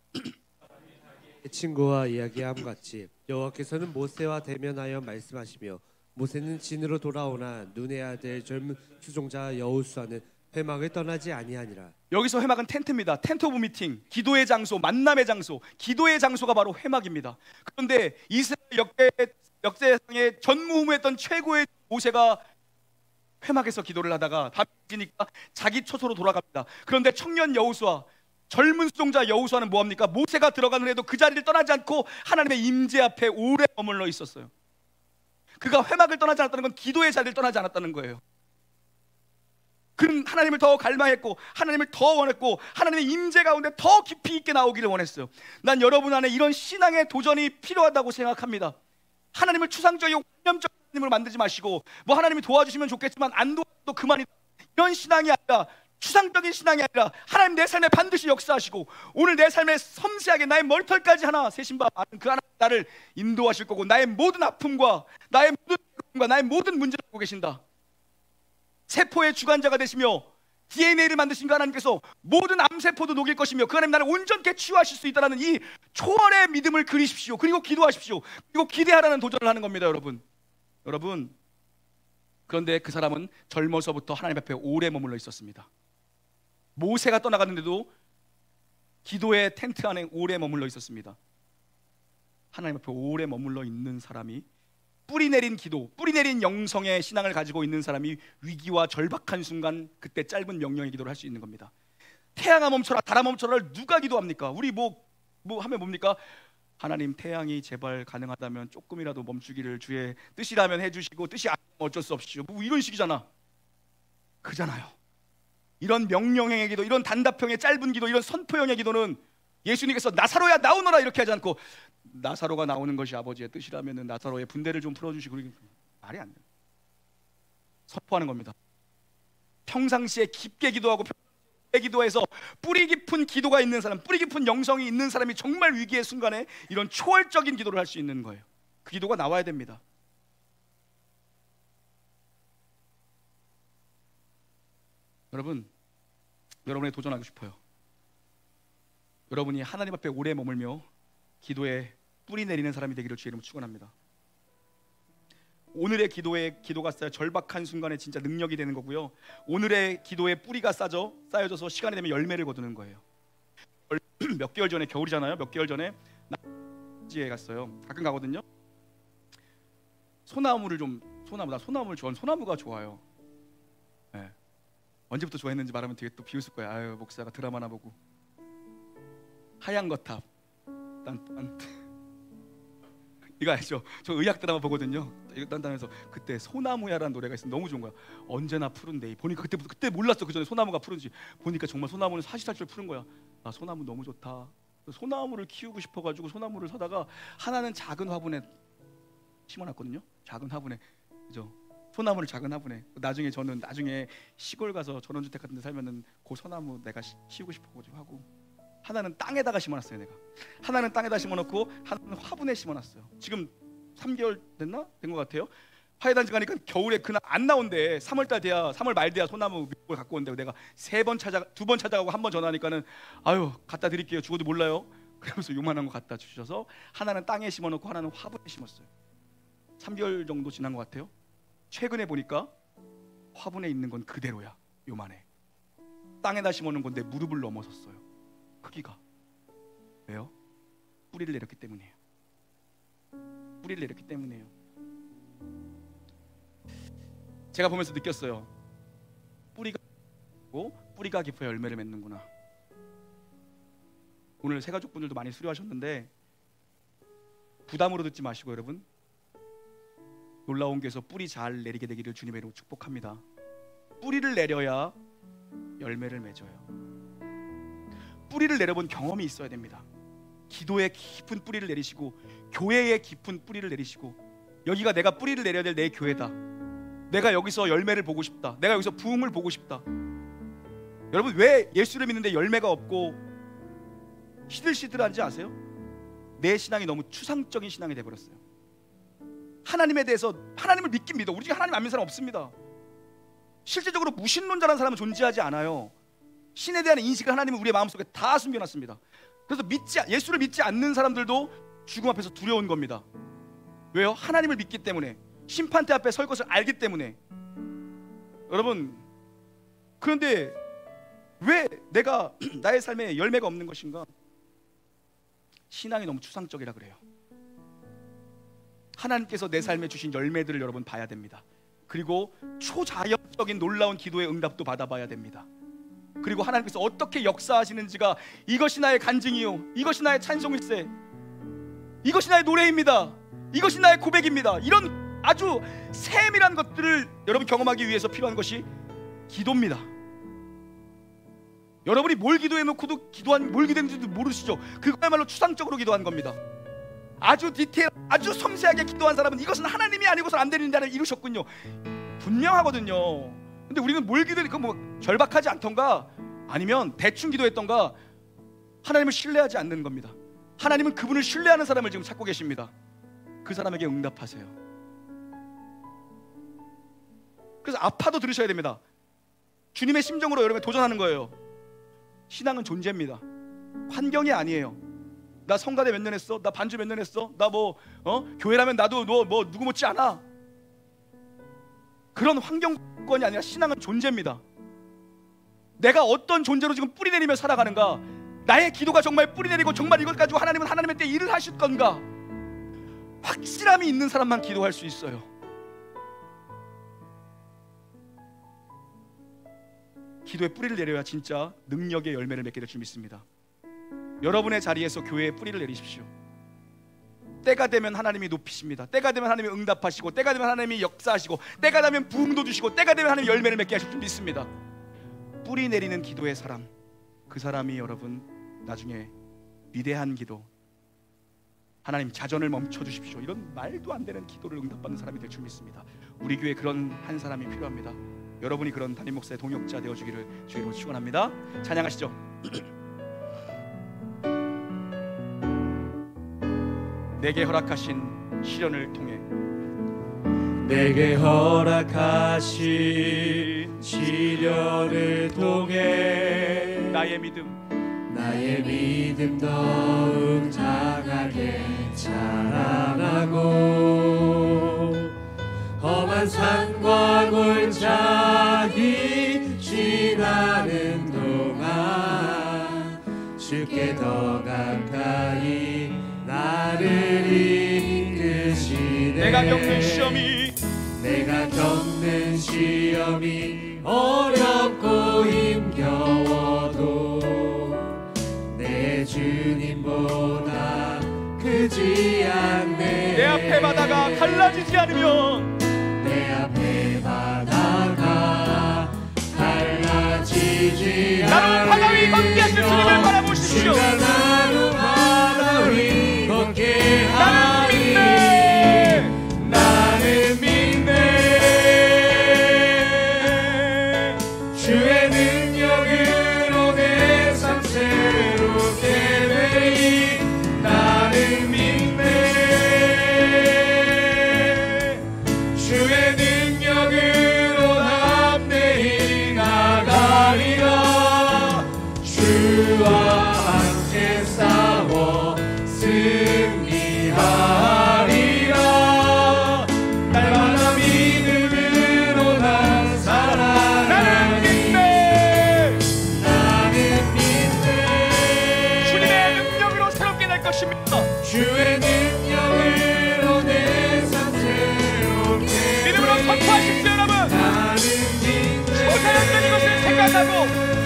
Speaker 2: 친구와 이야기함 같이 여호와께서는 모세와 대면하여 말씀하시며 모세는 진으로 돌아오나 눈의 아들 젊은 수종자 여호수아는 회막을 떠나지 아니하니라.
Speaker 1: 여기서 회막은 텐트입니다. 텐트 오브 미팅, 기도의 장소, 만남의 장소. 기도의 장소가 바로 회막입니다. 그런데 이스라엘 역대상의 전무후무했던 최고의 모세가 회막에서 기도를 하다가 밤이 지니까 자기 처소로 돌아갑니다. 그런데 청년 여호수아, 젊은 수종자 여호수아는 뭐합니까? 모세가 들어가는 해도 그 자리를 떠나지 않고 하나님의 임재 앞에 오래 머물러 있었어요. 그가 회막을 떠나지 않았다는 건 기도의 자리를 떠나지 않았다는 거예요. 그는 하나님을 더 갈망했고 하나님을 더 원했고 하나님의 임재 가운데 더 깊이 있게 나오기를 원했어요. 난 여러분 안에 이런 신앙의 도전이 필요하다고 생각합니다. 하나님을 추상적이고 관념적인 하나님으로 만들지 마시고, 뭐 하나님이 도와주시면 좋겠지만 안 도와도 그만이다, 이런 신앙이 아니라, 추상적인 신앙이 아니라 하나님 내 삶에 반드시 역사하시고 오늘 내 삶에 섬세하게 나의 머리털까지 하나 세신 바 아는 그 하나님 나를 인도하실 거고, 나의 모든 아픔과 나의 모든 고통과 나의 모든 문제를 알고 계신다. 세포의 주관자가 되시며 DNA를 만드신 그 하나님께서 모든 암세포도 녹일 것이며 그 하나님 나를 온전케 치유하실 수 있다는 이 초월의 믿음을 그리십시오. 그리고 기도하십시오. 그리고 기대하라는 도전을 하는 겁니다. 여러분, 그런데 그 사람은 젊어서부터 하나님 앞에 오래 머물러 있었습니다. 모세가 떠나갔는데도 기도의 텐트 안에 오래 머물러 있었습니다. 하나님 앞에 오래 머물러 있는 사람이, 뿌리 내린 기도, 뿌리 내린 영성의 신앙을 가지고 있는 사람이 위기와 절박한 순간 그때 짧은 명령의 기도를 할 수 있는 겁니다. 태양아 멈춰라, 달아 멈춰라를 누가 기도합니까? 우리 뭐 하면 뭡니까? 하나님, 태양이 제발 가능하다면 조금이라도 멈추기를 주의 뜻이라면 해주시고 뜻이 아니면 어쩔 수 없이요, 뭐 이런 식이잖아. 그잖아요. 이런 명령형의 기도, 이런 단답형의 짧은 기도, 이런 선포형의 기도는 예수님께서 나사로야 나오너라 이렇게 하지 않고 나사로가 나오는 것이 아버지의 뜻이라면 나사로의 분대를 좀 풀어주시고, 말이 안 돼요. 선포하는 겁니다. 평상시에 깊게 기도하고 깊게 기도해서 뿌리 깊은 기도가 있는 사람, 뿌리 깊은 영성이 있는 사람이 정말 위기의 순간에 이런 초월적인 기도를 할 수 있는 거예요. 그 기도가 나와야 됩니다. 여러분에 도전하고 싶어요. 여러분이 하나님 앞에 오래 머물며 기도에 뿌리 내리는 사람이 되기를 주의 이름으로 축원합니다. 오늘의 기도가 쌓여 절박한 순간에 진짜 능력이 되는 거고요. 오늘의 기도에 뿌리가 쌓여져서 시간이 되면 열매를 거두는 거예요. 몇 개월 전에, 겨울이잖아요. 몇 개월 전에 낙지에 갔어요. 가끔 가거든요. 소나무를 좋아하는, 소나무가 좋아요. 네. 언제부터 좋아했는지 말하면 되게 또 비웃을 거야. 아유, 목사가 드라마나 보고. 하얀 거탑, 이거 알죠? 저 의학 드라마 보거든요. 이거 딴딴해서 그때 소나무야라는 노래가 있으면 너무 좋은 거야. 언제나 푸른데. 보니까 그때 몰랐어. 그 전에 소나무가 푸른지. 보니까 정말 소나무는 사시사철 푸른 거야. 아, 소나무 너무 좋다. 소나무를 키우고 싶어가지고 소나무를 사다가 하나는 작은 화분에 심어놨거든요. 작은 화분에, 그죠? 소나무를 작은 화분에. 나중에 저는 시골 가서 전원주택 같은 데 살면은 그 소나무 내가 키우고 싶어가지고 하고, 하나는 땅에다가 심어놨어요. 내가 하나는 땅에다 심어놓고 하나는 화분에 심어놨어요. 지금 3개월 됐나? 된 것 같아요. 화해단지 가니까 겨울에 그날 안 나온대. 3월 말 돼야 소나무 을 갖고 온다고. 내가 2번 찾아가고 한 번 전화하니까는 아유 갖다 드릴게요. 죽어도 몰라요. 그러면서 요만한 거 갖다 주셔서 하나는 땅에 심어놓고 하나는 화분에 심었어요. 3개월 정도 지난 것 같아요. 최근에 보니까 화분에 있는 건 그대로야. 요만해. 땅에다 심어놓은 건데 무릎을 넘어섰어요. 크기가. 왜요? 뿌리를 내렸기 때문이에요. 뿌리를 내렸기 때문이에요. 제가 보면서 느꼈어요. 뿌리가 깊어야 열매를 맺는구나. 오늘 새가족분들도 많이 수료하셨는데 부담으로 듣지 마시고 여러분, 놀라운 교회에서 뿌리 잘 내리게 되기를 주님의 이름으로 축복합니다. 뿌리를 내려야 열매를 맺어요. 뿌리를 내려본 경험이 있어야 됩니다. 기도에 깊은 뿌리를 내리시고 교회에 깊은 뿌리를 내리시고, 여기가 내가 뿌리를 내려야 될 내 교회다. 내가 여기서 열매를 보고 싶다. 내가 여기서 부흥을 보고 싶다. 여러분, 왜 예수를 믿는데 열매가 없고 시들시들한지 아세요? 내 신앙이 너무 추상적인 신앙이 돼버렸어요. 하나님에 대해서, 하나님을 믿긴 믿어. 우리 중에 하나님 안 믿는 사람 없습니다. 실제적으로 무신론자라는 사람은 존재하지 않아요. 신에 대한 인식을 하나님은 우리의 마음속에 다 숨겨놨습니다. 그래서 예수를 믿지 않는 사람들도 죽음 앞에서 두려운 겁니다. 왜요? 하나님을 믿기 때문에, 심판대 앞에 설 것을 알기 때문에. 여러분, 그런데 왜 내가 나의 삶에 열매가 없는 것인가? 신앙이 너무 추상적이라 그래요. 하나님께서 내 삶에 주신 열매들을 여러분 봐야 됩니다. 그리고 초자연적인 놀라운 기도의 응답도 받아봐야 됩니다. 그리고 하나님께서 어떻게 역사하시는지가, 이것이 나의 간증이요, 이것이 나의 찬송일세, 이것이 나의 노래입니다, 이것이 나의 고백입니다, 이런 아주 세밀한 것들을 여러분 경험하기 위해서 필요한 것이 기도입니다. 여러분이 뭘 기도해놓고도 뭘 기도했는지도 모르시죠? 그거야말로 추상적으로 기도한 겁니다. 아주 디테일, 아주 섬세하게 기도한 사람은 이것은 하나님이 아니고서는 안 되는 자를 이루셨군요, 분명하거든요. 근데 우리는 뭘 기도했니까 뭐 절박하지 않던가 아니면 대충 기도했던가 하나님을 신뢰하지 않는 겁니다. 하나님은 그분을 신뢰하는 사람을 지금 찾고 계십니다. 그 사람에게 응답하세요. 그래서 아파도 들으셔야 됩니다. 주님의 심정으로 여러분 도전하는 거예요. 신앙은 존재입니다. 환경이 아니에요. 나 성가대 몇 년 했어? 나 반주 몇 년 했어? 나 교회라면 나도 누구 못지 않아. 그런 환경권이 아니라 신앙은 존재입니다. 내가 어떤 존재로 지금 뿌리 내리며 살아가는가? 나의 기도가 정말 뿌리 내리고 정말 이걸 가지고 하나님은 하나님의 때 일을 하실 건가? 확실함이 있는 사람만 기도할 수 있어요. 기도에 뿌리를 내려야 진짜 능력의 열매를 맺게 될 줄 믿습니다. 여러분의 자리에서 교회에 뿌리를 내리십시오. 때가 되면 하나님이 높이십니다. 때가 되면 하나님이 응답하시고, 때가 되면 하나님이 역사하시고, 때가 되면 부흥도 주시고, 때가 되면 하나님이 열매를 맺게 하실 줄 믿습니다. 뿌리 내리는 기도의 사람, 그 사람이 여러분 나중에 위대한 기도, 하나님 자전을 멈춰 주십시오, 이런 말도 안 되는 기도를 응답받는 사람이 될 줄 믿습니다. 우리 교회에 그런 한 사람이 필요합니다. 여러분이 그런 담임 목사의 동역자 되어주기를 주의로 축원합니다. 찬양하시죠. 내게 허락하신 시련을 통해,
Speaker 2: 내게 허락하신 시련을 통해
Speaker 1: 나의 믿음
Speaker 2: 더욱 강하게 자라나고, 험한 산과 골짜기 지나는 동안 주께 더 가까이 나를 이끄시네.
Speaker 1: 내가 겪는 시험이
Speaker 2: 어렵고 힘겨워도 내 주님보다 크지 않네.
Speaker 1: 내 앞에 바다가 갈라지지 않으면,
Speaker 2: 내 앞에 바다가 갈라지지 않으면
Speaker 1: 나로 바다 위 함께하실 주님을 바라보십시오.
Speaker 2: 나로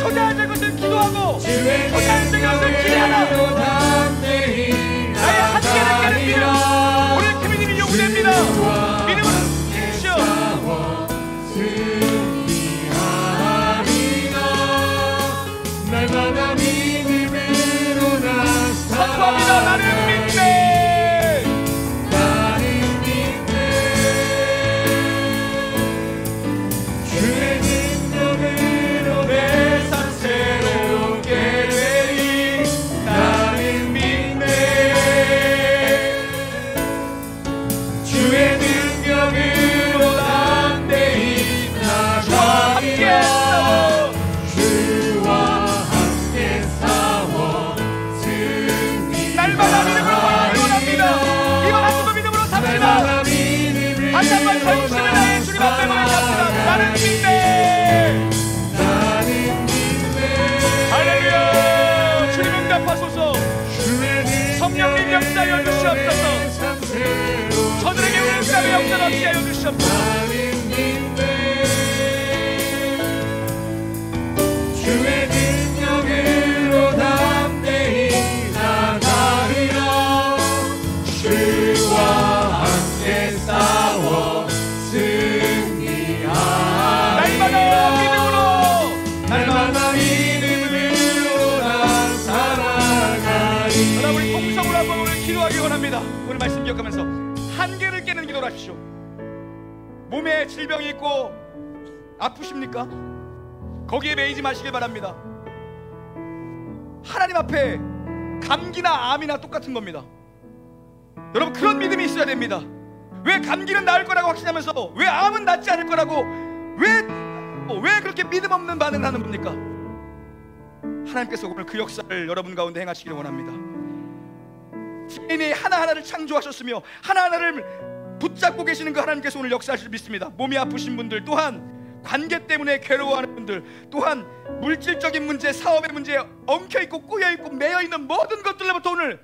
Speaker 1: 초자연적인 것을 기도하고 초자연적인 것을 기대하라. 나의 한계를 깨는 믿음, 오늘 그 믿음이 요구됩니다. 믿음으로 주시오.
Speaker 2: 날마다 믿음으로 난
Speaker 1: 선포합니다. 나는 믿네.
Speaker 2: 나는 믿네. 주의 능력으로 내 삶 새롭게 되리. 나는 믿네. 주의 능력으로 담대히 나가리라.
Speaker 1: 날마다 믿음으로 원합니다. 이번 한주도 믿음으로 삽시다. 다시 한번 전심을 다해 주님 앞에 모여갑시다. 나는 믿네. 할렐루야. 주님 응답하소서. 성령님 역사하여 주시옵소서. 저들에게 응답의 역사를 얻게 하여 주시옵소서.
Speaker 2: 주의 능력으로 담대히 나가리라. 주와 함께 싸워 승리하리라. 날마다 믿음으로 난 살아가리.
Speaker 1: 그러나 우리 통성으로 한번 오늘 기도하기 원합니다. 오늘 말씀 기억하면서 한계를 깨는 기도를 하십시오. 몸에 질병이 있고 아프십니까? 거기에 매이지 마시길 바랍니다. 하나님 앞에 감기나 암이나 똑같은 겁니다. 여러분, 그런 믿음이 있어야 됩니다. 왜 감기는 나을 거라고 확신하면서 왜 암은 낫지 않을 거라고 왜 그렇게 믿음 없는 반응을 하는 겁니까? 하나님께서 오늘 그 역사를 여러분 가운데 행하시기를 원합니다. 지인이 하나하나를 창조하셨으며 하나하나를 붙잡고 계시는 그 하나님께서 오늘 역사하실 믿습니다. 몸이 아프신 분들, 또한 관계 때문에 괴로워하는 분들, 또한 물질적인 문제, 사업의 문제에 엉켜있고 꼬여있고 매여있는 모든 것들로부터 오늘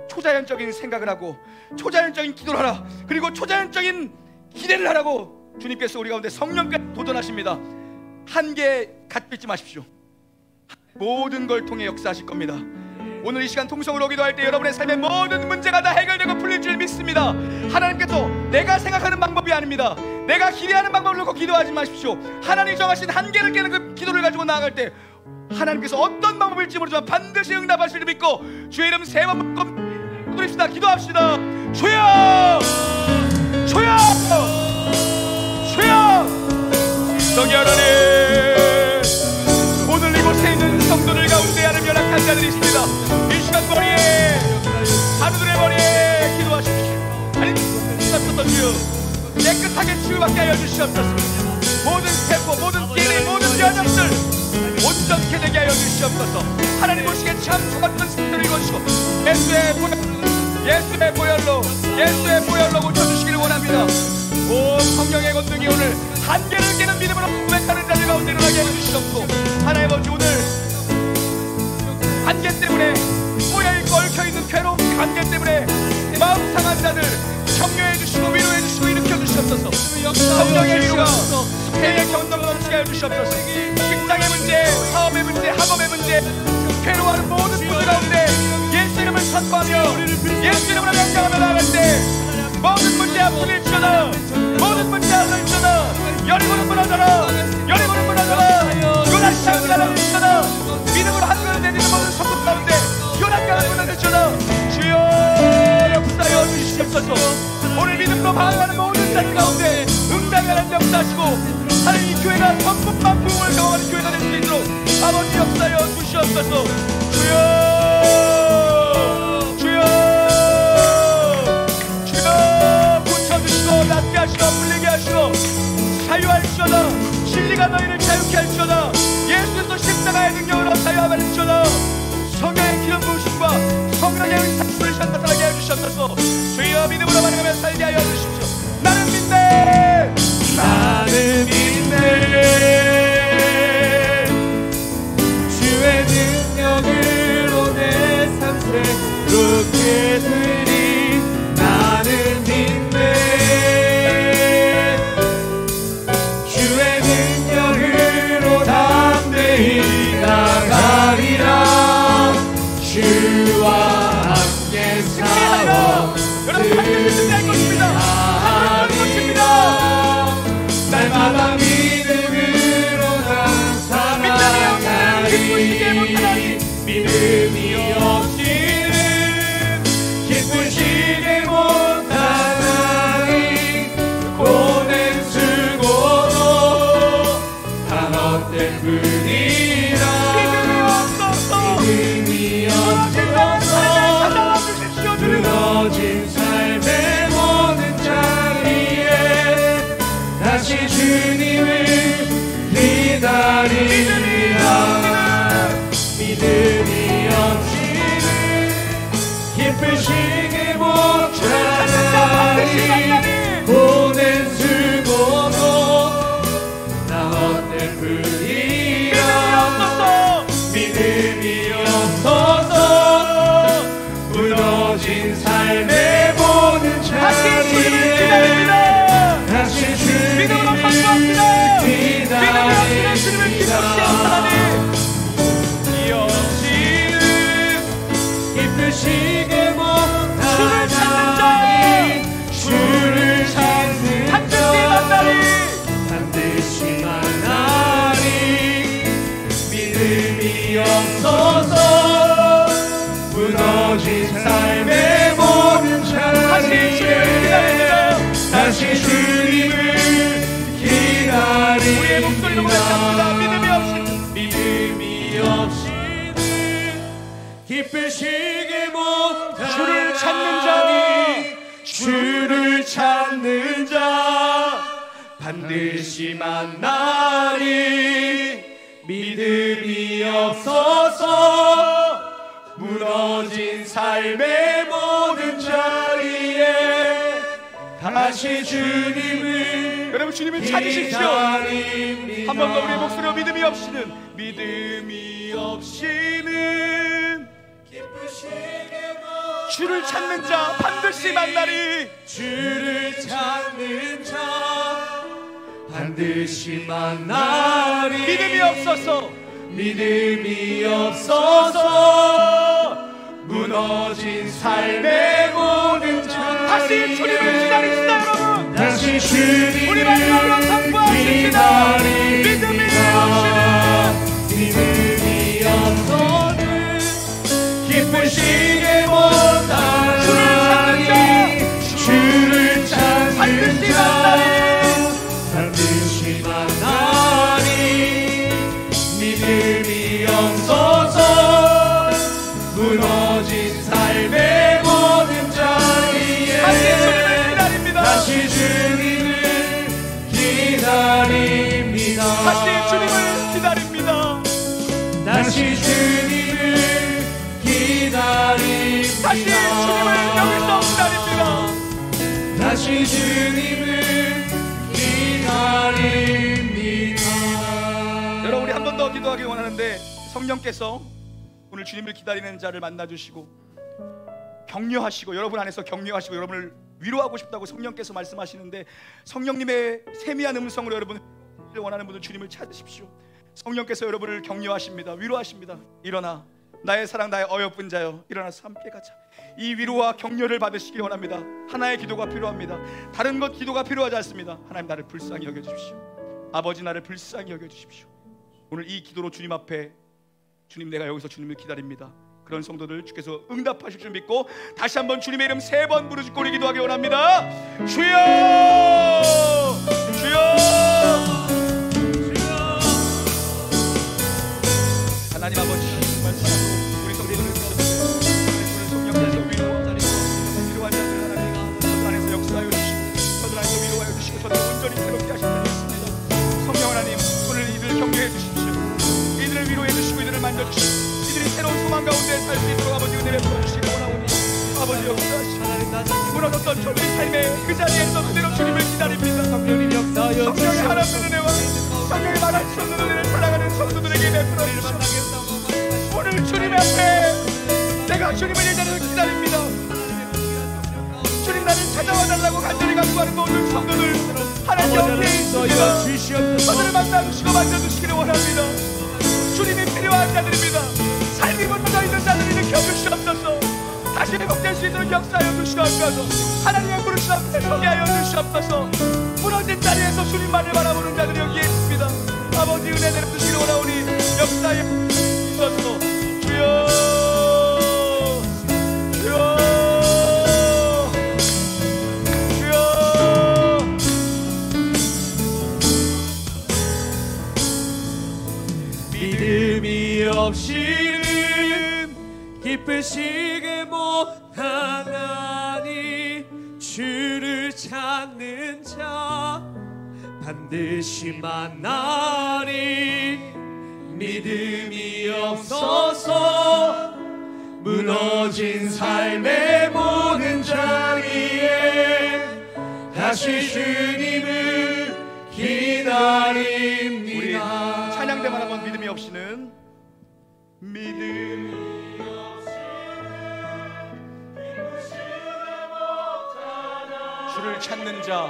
Speaker 1: 초자연적인 생각을 하고 초자연적인 기도를 하라, 그리고 초자연적인 기대를 하라고 주님께서 우리 가운데 성령까지 도전하십니다. 한계에 갇혀 있지 마십시오. 모든 걸 통해 역사하실 겁니다. 오늘 이 시간 통성으로 기도할 때 여러분의 삶의 모든 문제가 다 해결되고 풀릴 줄 믿습니다. 하나님께서 내가 생각하는 방법이 아닙니다. 내가 기대하는 방법을 놓고 기도하지 마십시오. 하나님이 정하신 한계를 깨는 그 기도를 가지고 나아갈 때 하나님께서 어떤 방법일지 모르지만 반드시 응답하실 줄 믿고 주의 이름 세 번 부릅시다. 기도합시다. 주여, 주여, 주여. 성령 하나님, 오늘 이곳에 있는 성도들 가운데 하나님 연약한 자들이 있습니다. 이 시간 머리에, 하루들의 머리에 기도하십시오. 하나님 주여, 깨끗하게 치유받게 하여 주시옵소서. 모든 세포, 모든 DNA, 모든 연약들 온전케 되게 하여 주시옵소서. 하나님 보시기에 참 좋았던 성도를 이루시고 예수의 보혈로 고쳐주시기를 원합니다. 오 성령의 권능이 오늘 한계를 깨는 믿음으로 고백하는 자들 가운데 일어나게 해주시옵고, 하나님 아버지, 오늘 한계 때문에 꼬여있고 얽혀있는 괴로운 관계 때문에 마음 상한 자들 격려해주시고 위로해주시고 일으켜주시옵소서. 성령의 위로가 해의 경험을 넘치게 해주시옵소서. 직장의 문제, 사업의 문제, 학업의 문제, 괴로워하는 모든 분들 가운데 예수 이름을 선포하며 예수 이름으로 명령하며 나아갈 때 모든 문제와 풀릴지어다. 모든 문제와 풀릴지어다. 여리고는 무너져라. 여리고는 무너져라. 요나시장을 날아들지어다. 믿음으로 한글을 내딛는 모든 성도 가운데 요나시장을 무너질지어다. 주여 역사여 주시옵소서. 오늘 믿음으로 반응하는 모든 자들 가운데 응답이 하나님 역사하시고 하나님 이 교회가 전국만 부흥을 경험하는 교회가 될 수 있도록 아버지 역사여 주시옵소서. 주여, 주여, 주여 고쳐주시고 낫게 하시고 풀리게 하시고 자유할지어다. 진리가 너희를 자유케 할지어다. 예수 그리스도 십자가의 능력으로 자유하게 할지어다. 성령의 기름 부으심과 성령의 은사를 나타나게 해주시옵소서. 주여 믿음으로 반응하며 살게 하여 주십시오. 나는 믿네, 나는 믿네. 주의 능력으로 내 삶 새롭게 되리. 나는 믿네. 주의 능력으로 담대히 기쁘시게 못하나니
Speaker 3: 믿음이 없이는 기쁘시게 못하나니 보낸 수고도 다 헛된 뿐이라 믿음이 없어서 무너진 삶의 모든 자리에 다시 주님을 기다리라 믿음이 없이는 기쁘시게 못하니 보낸 수고도 다 헛된 뿐이라 믿음이 없어서 무너진 삶의 모든 자리에 다시 주님을 기쁘시게 못하나니 주를 찾는 자 반드시 만나리 믿음이 없어서 무너진 삶의 모든 자리에 다시 주님을 기다리라
Speaker 1: 우리의 목소리로 고백합니다.
Speaker 3: 믿음이 없이는 기쁘시게 못하니
Speaker 1: 주를 찾는 자
Speaker 3: 주를 찾는 자 반드시 만나리 믿음이 없어서 무너진 삶의 모든 자리에 다시 주님을
Speaker 1: 여러분 주님을 찾으십시오. 한 번 더 우리의 목소리로 믿음이 없이는 주를 찾는 자 반드시 만나리
Speaker 3: 주를 찾는 자 반드시 만나리 믿음이 없어서 무너진 삶의 모든 자리
Speaker 1: 다시 주님을 기다립시다. 여러분
Speaker 3: 다시 주님을
Speaker 1: 우리 마음으로 선포하십시다.
Speaker 3: 믿음이 없어는 기쁘시게 못하니 주를 찾는 자 반드시 만나니 믿음이 없어서 무너진 삶의 모든 자리에 다시 주님을 기다립니다. 다시 주님을 기다립니다.
Speaker 1: 다시 주님을 여기서 기다립니다.
Speaker 3: 다시 주님을 기다립니다.
Speaker 1: 여러분 우리 한 번 더 기도하기 원하는데 성령께서 오늘 주님을 기다리는 자를 만나주시고 격려하시고 여러분 안에서 격려하시고 여러분을 위로하고 싶다고 성령께서 말씀하시는데 성령님의 세미한 음성으로 여러분을 원하는 분들 주님을 찾으십시오. 성령께서 여러분을 격려하십니다. 위로하십니다. 일어나 나의 사랑 나의 어여쁜 자여 일어나서 함께 가자. 이 위로와 격려를 받으시길 원합니다. 하나의 기도가 필요합니다. 다른 것 기도가 필요하지 않습니다. 하나님 나를 불쌍히 여겨주십시오. 아버지 나를 불쌍히 여겨주십시오. 오늘 이 기도로 주님 앞에 주님 내가 여기서 주님을 기다립니다. 그런 성도들 주께서 응답하실 줄 믿고 다시 한번 주님의 이름 3번 부르짖고 우리 기도하기 원합니다. 주여 주여 하나님 아버지 말씀하고 우리 성도들을 성령께서 위로한 자들 하나님 저들 안에서 역사하여 주시고 저들 안에서 위로하여 주시고 저들 온전히 새롭게 하시는 것입니다. 성령 하나님 오늘 이들을 격려해 주십시오. 이들을 위로해 주시고 이들을 만져주시고 이들이 새로운 소망 가운데 살 수 있도록 아버지 은혜를 부어주시기 원하오니 아버지 역사하시고 무너졌던 저들의 삶의 그 자리에서 그대로 주님을 기다립니다. 성령님 역사하여 성령의 하나님 은혜와 성령의 말할 수 없는 은혜를 사랑하는 성도들에게 베풀어 주시옵소서. 오늘 주님 앞에 내가 주님을 예전에도 기다립니다. 주님 나를 찾아와 달라고 간절히 간구하는 모든 성도들 하나님 옆에 있습니다. 저들을 만나주시고 만져주시기를 원합니다. 주님이 필요한 자들입니다. 삶이 무너져 있는 자들을 일으켜 주시옵소서. 다시 회복될 수 있도록 역사하여 주시옵소서. 하나님의 부르심 앞에 서게 하여 주시옵소서. 무너진 자리에서 주님만을 바라보는 자들이 여기에 있습니다. 아버지 은혜 내려 주시기를 원하오니 역사하여
Speaker 3: 믿음이 없이는 기쁘시게 못하나니 주를 찾는 자 반드시 만나리. 믿음이 없어서 무너진 삶의 모든 자리에 다시 주님을 기다립니다.
Speaker 1: 우리 찬양대만 한번 믿음이 없이는 믿음이 주를 찾는 자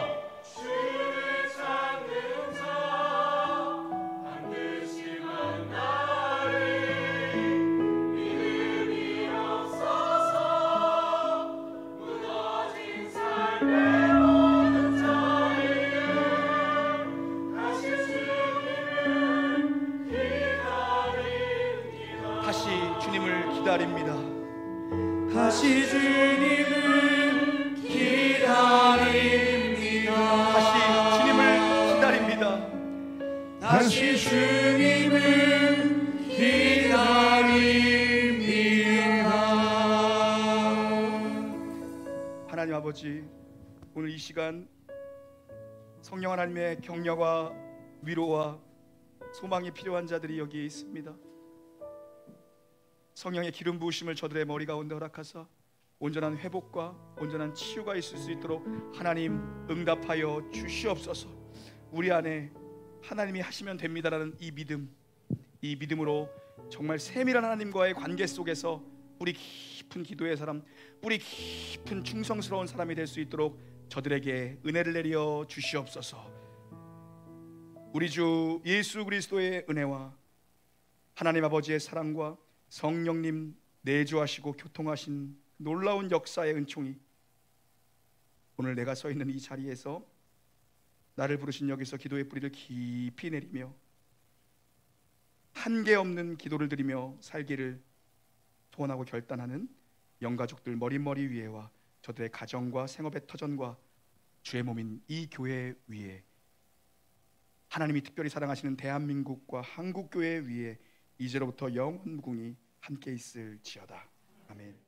Speaker 1: 다시 주님을 기다립니다.
Speaker 3: 다시 주님을 기다립니다.
Speaker 1: 다시 주님을 기다립니다.
Speaker 3: 다시 주님을 기다립니다.
Speaker 1: 하나님 아버지, 오늘 이 시간 성령 하나님의 격려와 위로와 소망이 필요한 자들이 여기 있습니다. 성령의 기름 부으심을 저들의 머리 가운데 허락하사 온전한 회복과 온전한 치유가 있을 수 있도록 하나님 응답하여 주시옵소서. 우리 안에 하나님이 하시면 됩니다라는 이 믿음으로 정말 세밀한 하나님과의 관계 속에서 뿌리 깊은 기도의 사람, 뿌리 깊은 충성스러운 사람이 될 수 있도록 저들에게 은혜를 내려 주시옵소서. 우리 주 예수 그리스도의 은혜와 하나님 아버지의 사랑과 성령님 내주하시고 교통하신 놀라운 역사의 은총이 오늘 내가 서 있는 이 자리에서 나를 부르신 여기서 기도의 뿌리를 깊이 내리며 한계 없는 기도를 드리며 살기를 소원하고 결단하는 영가족들 머릿머리 위에와 저들의 가정과 생업의 터전과 주의 몸인 이 교회 위에 하나님이 특별히 사랑하시는 대한민국과 한국교회 위에 이제로부터 영원 무궁히 함께 있을지어다. 아멘.